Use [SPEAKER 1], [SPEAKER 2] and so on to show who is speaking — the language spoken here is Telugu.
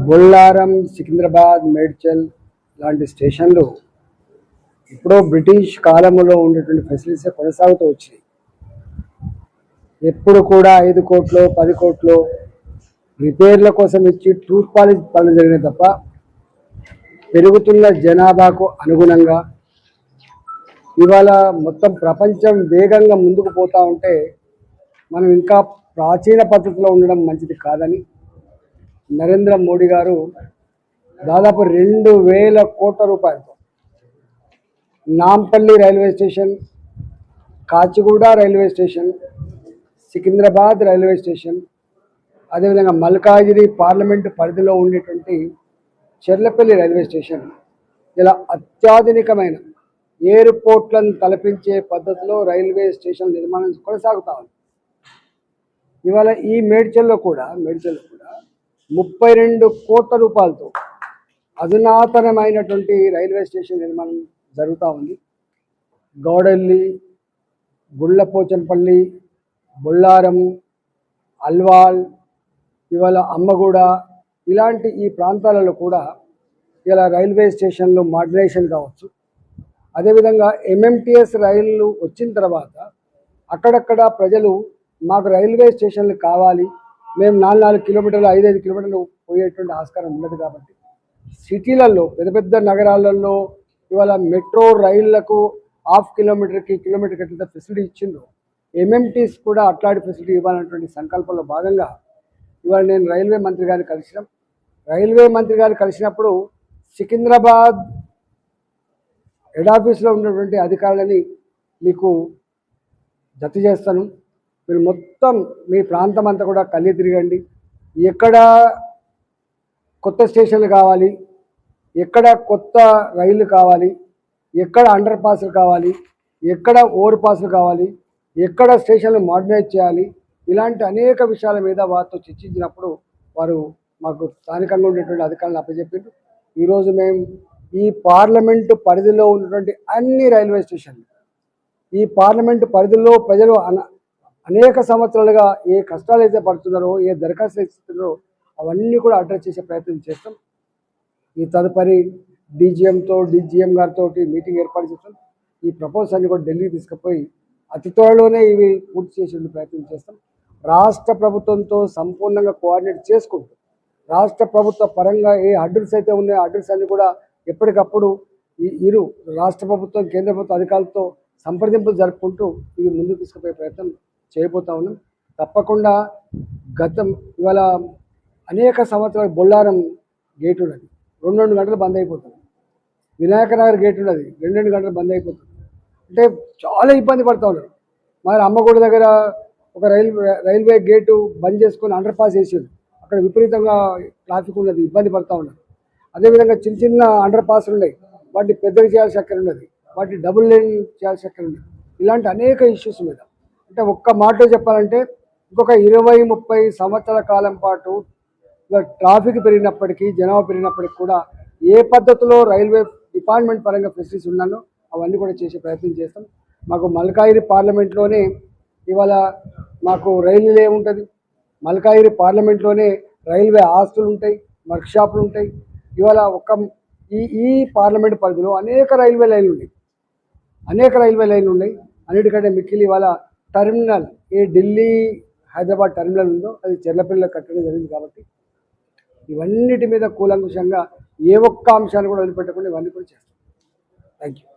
[SPEAKER 1] బొల్లారం, సికింద్రాబాద్, మేడ్చల్ లాంటి స్టేషన్లు ఇప్పుడు బ్రిటిష్ కాలంలో ఉండేటువంటి ఫెసిలిటీస్ కొనసాగుతూ వచ్చాయి. ఎప్పుడు కూడా 5 కోట్లు 10 కోట్లు రిపేర్ల కోసం ఇచ్చి ట్రూత్ పాలిష్ పనులు జరిగినాయి తప్ప పెరుగుతున్న జనాభాకు అనుగుణంగా ఇవాళ మొత్తం ప్రపంచం వేగంగా ముందుకు పోతూ ఉంటే మనం ఇంకా ప్రాచీన పద్ధతిలో ఉండడం మంచిది కాదని నరేంద్ర మోడీ గారు దాదాపు 2000 కోట్ల రూపాయలతో Nampally railway station, Kacheguda railway station, Secunderabad railway station, అదేవిధంగా మల్కాజిగిరి పార్లమెంటు పరిధిలో ఉండేటువంటి చెర్లపల్లి రైల్వే స్టేషన్ ఇలా అత్యాధునికమైన ఎయిర్పోర్ట్లను తలపించే పద్ధతిలో రైల్వే స్టేషన్ నిర్మాణం కొనసాగుతా ఉంది. ఇవాళ ఈ మేడ్చల్లో కూడా 32 కోట్ల రూపాయలతో అధునాతనమైనటువంటి రైల్వే స్టేషన్ నిర్మాణం జరుగుతూ ఉంది. గౌడెల్లి, గుళ్ళపోచంపల్లి, బొల్లారం, అల్వాల్, ఇవాళ అమ్మగూడ ఇలాంటి ఈ ప్రాంతాలలో కూడా ఇలా రైల్వే స్టేషన్లు మోడర్నైజేషన్ కావచ్చు. అదేవిధంగా ఎంఎంటీఎస్ రైళ్లు వచ్చిన తర్వాత అక్కడక్కడ ప్రజలు మాకు రైల్వే స్టేషన్లు కావాలి, మేము 4 కిలోమీటర్లు 5 కిలోమీటర్లు పోయేటువంటి ఆస్కారం ఉండదు కాబట్టి సిటీలలో పెద్ద పెద్ద నగరాలలో ఇవాళ మెట్రో రైళ్లకు ½ కిలోమీటర్కి ఎట్లా ఫెసిలిటీ ఇచ్చిందో ఎంఎంటీస్ కూడా అట్లాంటి ఫెసిలిటీ ఇవ్వాలన్నటువంటి సంకల్పంలో భాగంగా ఇవాళ నేను రైల్వే మంత్రి గారిని కలిసినప్పుడు సికింద్రాబాద్ హెడ్ ఆఫీస్లో ఉన్నటువంటి అధికారులని మీకు జత చేస్తాను. మీరు మొత్తం మీ ప్రాంతం అంతా కూడా కళ్ళి తిరగండి. ఎక్కడ కొత్త స్టేషన్లు కావాలి, ఎక్కడ కొత్త రైళ్లు కావాలి, ఎక్కడ అండర్ పాస్లు కావాలి, ఎక్కడ ఓవర్ పాస్లు కావాలి, ఎక్కడ స్టేషన్లు మోడర్నైజ్ చేయాలి, ఇలాంటి అనేక విషయాల మీద వారితో చర్చించినప్పుడు వారు మాకు స్థానికంగా ఉండేటువంటి అధికారులను అప్పచెప్పారు. ఈరోజు మేము ఈ పార్లమెంటు పరిధిలో ఉన్నటువంటి అన్ని రైల్వే స్టేషన్లు, ఈ పార్లమెంటు పరిధిలో ప్రజలు అనేక సంవత్సరాలుగా ఏ కష్టాలు అయితే పడుతున్నారో, ఏ దరఖాస్తులు ఇస్తున్నారో అవన్నీ కూడా అడ్రస్ చేసే ప్రయత్నం చేస్తాం. ఈ తదుపరి డీజీఎం గారితో మీటింగ్ ఏర్పాటు చేస్తాం. ఈ ప్రపోజల్స్ అన్ని కూడా ఢిల్లీకి తీసుకుపోయి అతి త్వరలోనే ఇవి పూర్తి చేసే ప్రయత్నం చేస్తాం. రాష్ట్ర ప్రభుత్వంతో సంపూర్ణంగా కోఆర్డినేట్ చేసుకుంటూ రాష్ట్ర ప్రభుత్వ పరంగా ఏ అడ్రస్ అయితే ఉన్నాయో అడ్రస్ అన్ని కూడా ఎప్పటికప్పుడు ఇరు రాష్ట్ర ప్రభుత్వం కేంద్ర ప్రభుత్వ అధికారులతో సంప్రదింపులు జరుపుకుంటూ ఇవి ముందుకు తీసుకుపోయే ప్రయత్నం చేయబోతా ఉన్నాం. తప్పకుండా ఇవాళ అనేక సంవత్సరాలు బొల్లారం గేట్ ఉన్నది, 2 గంటలు బంద్ అయిపోతుంది. వినాయకనగర్ గేట్ ఉన్నది, 2 గంటలు బంద్ అయిపోతుంది. అంటే చాలా ఇబ్బంది పడుతూ ఉన్నారు. మరి అమ్మగూడ దగ్గర ఒక రైల్వే గేటు బంద్ చేసుకొని అండర్ పాస్ చేసేది, అక్కడ విపరీతంగా ట్రాఫిక్ ఉన్నది, ఇబ్బంది పడుతూ ఉన్నారు. అదేవిధంగా చిన్న అండర్ పాస్లు ఉన్నాయి, వాటిని పెద్దగా చేయాల్సి అక్కడ ఉన్నది, వాటిని డబుల్ లేన్ చేయాల్సి అక్కడ ఉన్నది. ఇలాంటి అనేక ఇష్యూస్ మీద అంటే ఒక్క మాటలో చెప్పాలంటే ఇంకొక 20-30 సంవత్సరాల కాలం పాటు ట్రాఫిక్ పెరిగినప్పటికీ జనాభా పెరిగినప్పటికీ కూడా ఏ పద్ధతిలో రైల్వే డిపార్ట్మెంట్ పరంగా ఫెసిలిటీస్ ఉన్నానో అవన్నీ కూడా చేసే ప్రయత్నం చేస్తాం. మాకు మల్కాజిగిరి పార్లమెంట్లోనే ఇవాళ మాకు రైల్వే ఉంటుంది, మల్కాజిగిరి పార్లమెంట్లోనే రైల్వే ఆస్తులు ఉంటాయి, వర్క్షాపులు ఉంటాయి. ఇవాళ ఈ పార్లమెంట్ పరిధిలో అనేక రైల్వే లైన్లు ఉన్నాయి. అన్నిటికంటే మిక్కిలి ఇవాళ టెర్మినల్ ఏ ఢిల్లీ హైదరాబాద్ టెర్మినల్ ఉందో అది చెర్లపల్లిలో కట్టడం జరిగింది. కాబట్టి ఇవన్నిటి మీద కూలంకుషంగా ఏ ఒక్క అంశాన్ని కూడా వదిలిపెట్టకుండా ఇవన్నీ కూడా చేస్తాం. Thank you.